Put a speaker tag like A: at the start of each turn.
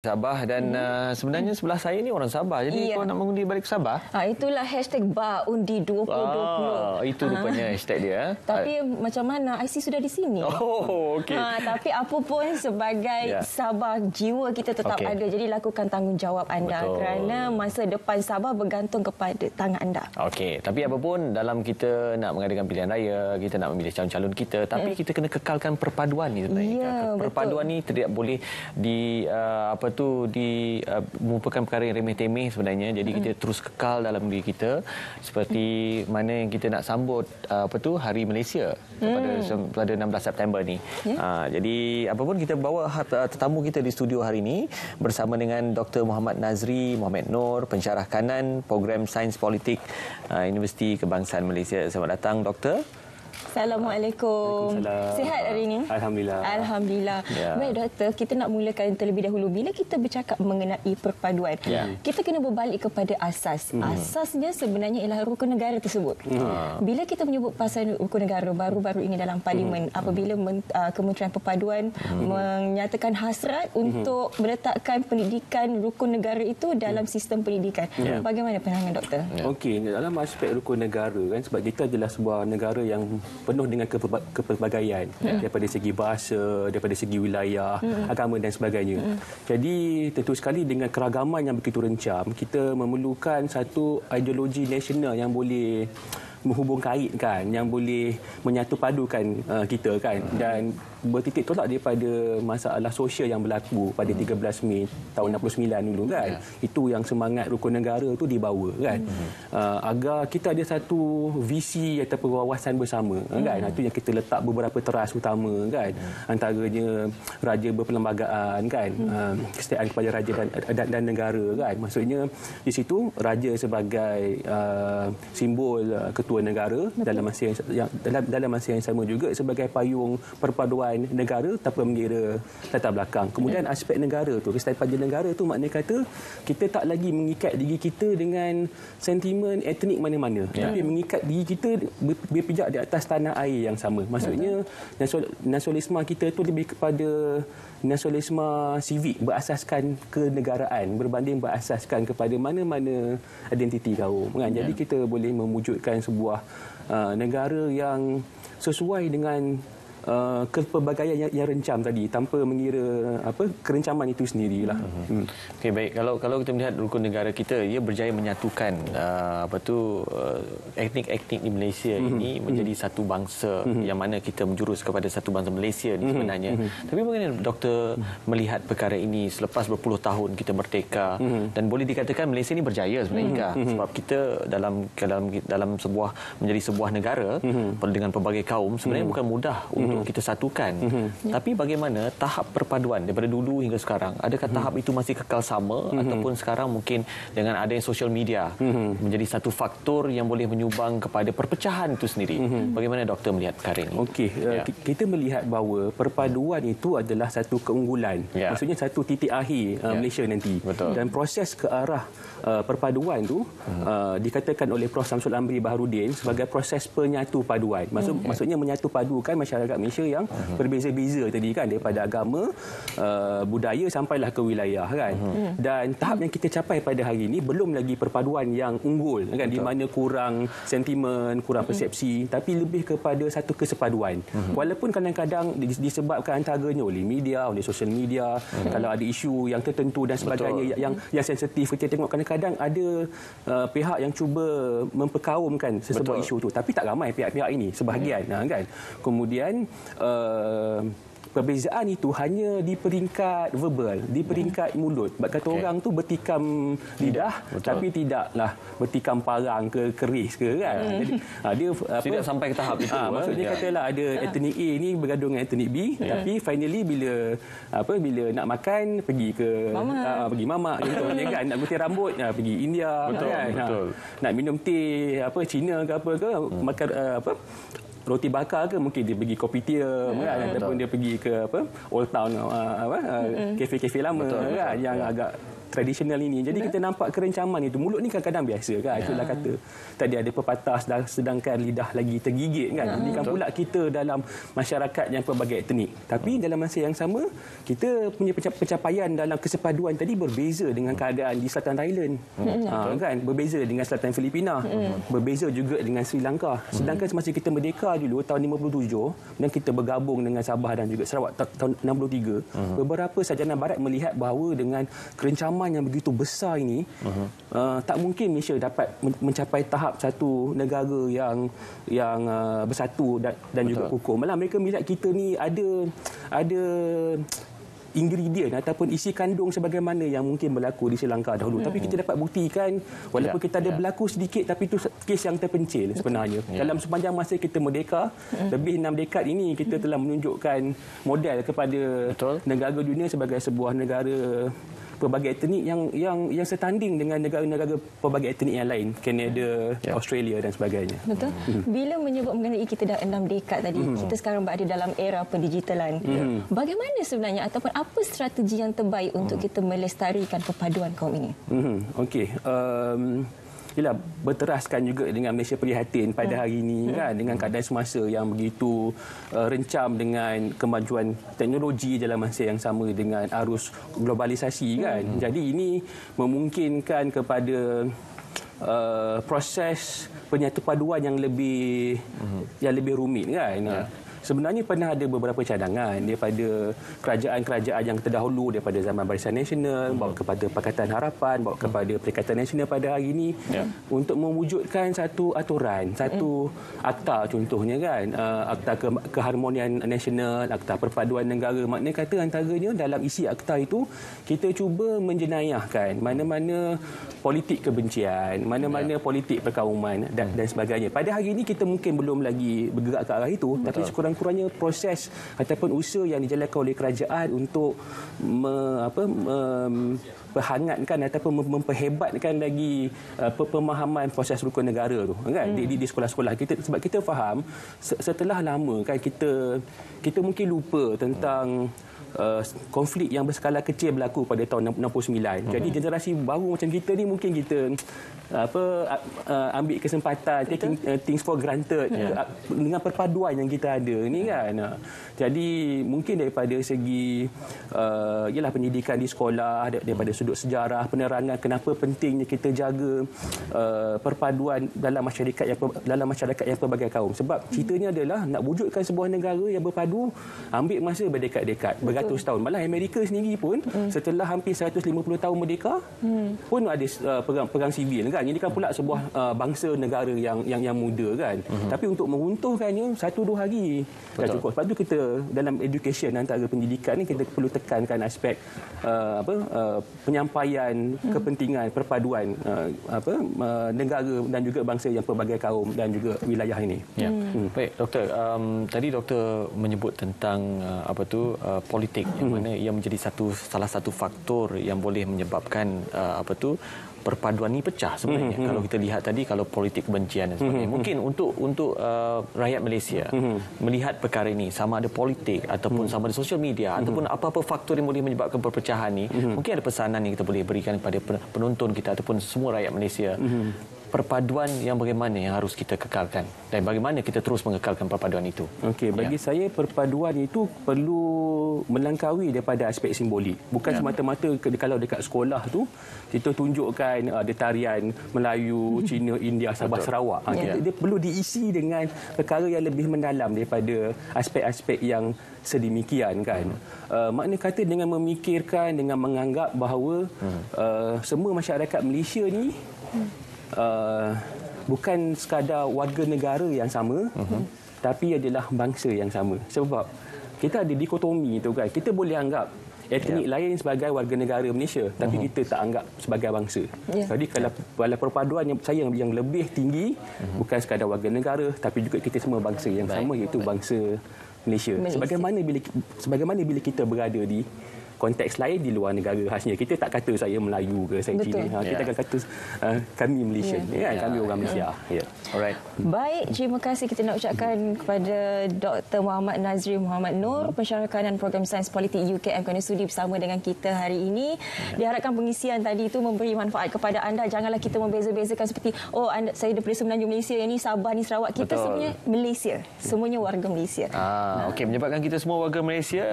A: Sabah dan sebenarnya sebelah saya ni orang Sabah. Jadi kau nak mengundi balik ke Sabah?
B: Itulah hashtag #undi 2020.
A: Itu rupanya hashtag dia.
B: Tapi macam mana? IC sudah di sini.
A: Oh, okey.
B: Tapi apa pun sebagai Sabah, jiwa kita tetap ada. Jadi lakukan tanggungjawab anda.
A: Betul.
B: Kerana masa depan Sabah bergantung kepada tangan anda.
A: Okey, tapi apa pun dalam kita nak mengadakan pilihan raya, kita nak memilih calon-calon kita, tapi kita kena kekalkan perpaduan ni sebenarnya.
B: Ya,
A: perpaduan ni tidak boleh merupakan perkara yang remeh-temeh sebenarnya. Jadi kita terus kekal dalam diri kita seperti mana yang kita nak sambut Hari Malaysia pada 16 September ni. Jadi apa pun kita bawa tetamu kita di studio hari ini bersama dengan Dr. Muhammad Nazri Mohamed Noor, pensyarah kanan program Sains Politik Universiti Kebangsaan Malaysia. Selamat datang Doktor.
B: Assalamualaikum. Sihat hari ini?
C: Alhamdulillah.
B: Alhamdulillah. Baik doktor, kita nak mulakan terlebih dahulu. Bila kita bercakap mengenai perpaduan, kita kena berbalik kepada asas. Asasnya sebenarnya ialah rukun negara tersebut. Bila kita menyebut pasal rukun negara baru-baru ini dalam parlimen, apabila Kementerian Perpaduan menyatakan hasrat untuk meletakkan pendidikan rukun negara itu dalam sistem pendidikan. Bagaimana pandangan doktor?
C: Okey, dalam aspek rukun negara kan, sebab kita adalah sebuah negara yang penuh dengan kepelbagaian daripada segi bahasa, daripada segi wilayah, agama dan sebagainya. Jadi tentu sekali dengan keragaman yang begitu rencam, kita memerlukan satu ideologi nasional yang boleh menghubung kaitkan, yang boleh menyatu padukan kita kan, dan bertitik tolak daripada masalah sosial yang berlaku pada 13 Mei tahun 69 dulu kan. Itu yang semangat rukun negara tu dibawa kan. Agar kita ada satu visi ataupun wawasan bersama kan. Itu yang kita letak beberapa teras utama kan. Antaranya raja berperlembagaan kan. Kesetiaan kepada raja dan negara kan. Maksudnya di situ raja sebagai simbol ketua negara, dalam masa yang sama juga sebagai payung perpaduan negara tanpa mengira latar belakang. Kemudian aspek negara tu, kesetiaan pada negara tu maknanya kata kita tak lagi mengikat diri kita dengan sentimen etnik mana-mana, tapi mengikat diri kita berpijak di atas tanah air yang sama. Maksudnya nasionalisme kita tu lebih kepada nasionalisme sivik berasaskan kenegaraan berbanding berasaskan kepada mana-mana identiti kaum kan. Jadi kita boleh mewujudkan sebuah negara yang sesuai dengan kepelbagaian yang rencam tadi tanpa mengira kerencaman itu sendirilah.
A: Okey, baik, kalau kita melihat rukun negara kita, ia berjaya menyatukan etnik-etnik di Malaysia ini menjadi satu bangsa, yang mana kita menjurus kepada satu bangsa Malaysia ni sebenarnya. Tapi bagaimana doktor melihat perkara ini selepas berpuluh tahun kita merdeka, dan boleh dikatakan Malaysia ini berjaya sebenarnya sebab kita dalam sebuah menjadi sebuah negara dengan pelbagai kaum sebenarnya bukan mudah untuk kita satukan. Tapi bagaimana tahap perpaduan daripada dulu hingga sekarang? Adakah tahap itu masih kekal sama ataupun sekarang mungkin dengan adanya social media menjadi satu faktor yang boleh menyumbang kepada perpecahan itu sendiri? Bagaimana doktor melihat perkara ini?
C: Okey, kita melihat bahawa perpaduan itu adalah satu keunggulan. Maksudnya satu titik akhir Malaysia nanti.
A: Betul.
C: Dan proses ke arah perpaduan itu dikatakan oleh Prof Samsul Amri Baharudin sebagai proses penyatu paduan. Maksudnya menyatu padukan masyarakat Malaysia yang berbeza-beza tadi kan, daripada agama, budaya sampailah ke wilayah kan. Dan tahap yang kita capai pada hari ini belum lagi perpaduan yang unggul kan, di mana kurang sentimen, kurang persepsi, tapi lebih kepada satu kesepaduan. Walaupun kadang-kadang disebabkan antaranya oleh media, oleh social media, kalau ada isu yang tertentu dan sebagainya yang sensitif, kita tengok kadang-kadang ada pihak yang cuba memperkaumkan sesebuah isu tu, tapi tak ramai pihak-pihak ini, sebahagian kan. Kemudian perbezaan itu hanya di peringkat verbal, di peringkat mulut. Kata orang tu bertikam lidah, tapi tidaklah bertikam parang ke keris ke kan. Jadi dia
A: tidak sampai ke tahap itu.
C: Maksudnya katalah ada etnik A ni bergaduh dengan etnik B, tapi finally bila nak makan pergi ke pergi mamak contohnya kan, nak gunting rambut pergi India kan. Nak minum teh Cina ke apa ke, makan roti bakar ke, mungkin dia pergi Kopitiam kan, ataupun dia pergi ke Old Town kafe-kafe lama kan, yang agak tradisional ini. Jadi kita nampak kerencaman itu. Mulut ni kadang-kadang biasa kan. Itulah kata tadi ada pepatah sedangkan lidah lagi tergigit kan. Ini kan pula kita dalam masyarakat yang pelbagai etnik. Tapi dalam masa yang sama kita punya pencapaian dalam kesepaduan tadi berbeza dengan keadaan di Selatan Thailand. Kan berbeza dengan Selatan Filipina. Berbeza juga dengan Sri Lanka. Sedangkan semasa kita merdeka dulu tahun 57 dan kita bergabung dengan Sabah dan juga Sarawak tahun 63, beberapa sarjana barat melihat bahawa dengan kerencaman yang begitu besar ini tak mungkin Malaysia dapat mencapai tahap satu negara yang bersatu dan juga kukuh. Malah mereka melihat kita ni ada ingredient ataupun isi kandung sebagaimana yang mungkin berlaku di Sri Lanka dahulu. Tapi kita dapat buktikan walaupun kita ada berlaku sedikit, tapi itu kes yang terpencil sebenarnya. Dalam sepanjang masa kita merdeka, lebih 6 dekad ini kita telah menunjukkan model kepada negara dunia sebagai sebuah negara pelbagai etnik yang setanding dengan negara-negara pelbagai etnik yang lain, Kanada, Australia dan sebagainya.
B: Betul. Bila menyebut mengenai kita dah 6 dekad tadi, kita sekarang berada dalam era pendigitalan. Bagaimana sebenarnya ataupun apa strategi yang terbaik untuk kita melestarikan perpaduan kaum ini?
C: Okey. Yalah, berteraskan juga dengan Malaysia Prihatin pada hari ini kan, dengan keadaan semasa yang begitu rencam dengan kemajuan teknologi dalam masa yang sama dengan arus globalisasi kan. Jadi ini memungkinkan kepada proses penyatupaduan yang lebih rumit kan. Sebenarnya pernah ada beberapa cadangan daripada kerajaan-kerajaan yang terdahulu daripada zaman Barisan Nasional bawa kepada Pakatan Harapan, bawa kepada Perikatan Nasional pada hari ini untuk mewujudkan satu aturan, satu akta contohnya kan, akta keharmonian nasional, akta perpaduan negara. Maknanya kata antaranya dalam isi akta itu kita cuba menjenayahkan mana-mana politik kebencian, mana-mana politik perkauman dan sebagainya. Pada hari ini kita mungkin belum lagi bergerak ke arah itu, tapi sekurang-kurangnya proses ataupun usaha yang dijalankan oleh kerajaan untuk perhangatkan ataupun memperhebatkan lagi pemahaman proses rukun negara tu kan di sekolah-sekolah kita, sebab kita faham setelah lama kan kita mungkin lupa tentang konflik yang berskala kecil berlaku pada tahun 69. Jadi generasi baru macam kita ni mungkin kita ambil kesempatan taking things for granted dengan perpaduan yang kita ada ni kan. Jadi mungkin daripada segi ialah pendidikan di sekolah, daripada sudut sejarah, penerangan kenapa pentingnya kita jaga perpaduan dalam masyarakat yang pelbagai kaum. Sebab ceritanya adalah nak wujudkan sebuah negara yang berpadu ambil masa berdekad-dekad, beratus tahun. Malah Amerika sendiri pun setelah hampir 150 tahun merdeka pun ada perang sivil kan. Ini kan pula sebuah bangsa negara yang muda kan. Tapi untuk meruntuhkannya 1-2 hari dah cukup. Sebab tu kita dalam education antara pendidikan ni kita perlu tekankan aspek penyampaian kepentingan perpaduan negara dan juga bangsa yang pelbagai kaum dan juga wilayah ini.
A: Baik, doktor. Tadi doktor menyebut tentang politik yang mana ia menjadi salah satu faktor yang boleh menyebabkan perpaduan ini pecah sebenarnya. Kalau kita lihat tadi, kalau politik kebencian dan sebagainya. Mungkin untuk rakyat Malaysia melihat perkara ini, sama ada politik ataupun sama ada sosial media ataupun apa-apa faktor yang boleh menyebabkan perpecahan ini, mungkin ada pesanan yang kita boleh berikan kepada penonton kita ataupun semua rakyat Malaysia. Perpaduan yang bagaimana yang harus kita kekalkan dan bagaimana kita terus mengekalkan perpaduan itu? Okey,
C: bagi saya perpaduan itu perlu melangkaui daripada aspek simbolik. Bukan semata-mata kalau dekat sekolah tu kita tunjukkan ada tarian Melayu, Cina, India, Sabah, Sarawak. Dia perlu diisi dengan perkara yang lebih mendalam daripada aspek-aspek yang sedemikian kan. Makna kata dengan memikirkan, dengan menganggap bahawa semua masyarakat Malaysia ni bukan sekadar warga negara yang sama, tapi adalah bangsa yang sama. Sebab kita ada dikotomi tu kan. Kita boleh anggap etnik lain sebagai warga negara Malaysia, tapi kita tak anggap sebagai bangsa. Jadi kalau perpaduan yang lebih tinggi, bukan sekadar warga negara, tapi juga kita semua bangsa yang sama, iaitu bangsa Malaysia. Sebagaimana bila kita berada di konteks lain di luar negara khasnya. Kita tak kata saya Melayu ke, saya Cina. Kita akan kata kami Malaysian, kami orang Malaysia.
A: Alright.
B: Baik, terima kasih kita nak ucapkan kepada Dr. Muhammad Nazri Muhammad Noor, pensyarah kanan program Sains Politik UKM kerana sudi bersama dengan kita hari ini. Diharapkan pengisian tadi itu memberi manfaat kepada anda. Janganlah kita membeza-bezakan seperti saya daripada Semenanjung Malaysia, ini Sabah, ni Sarawak. Kita semuanya Malaysia. Semuanya warga Malaysia.
A: Okey, menyebabkan kita semua warga Malaysia.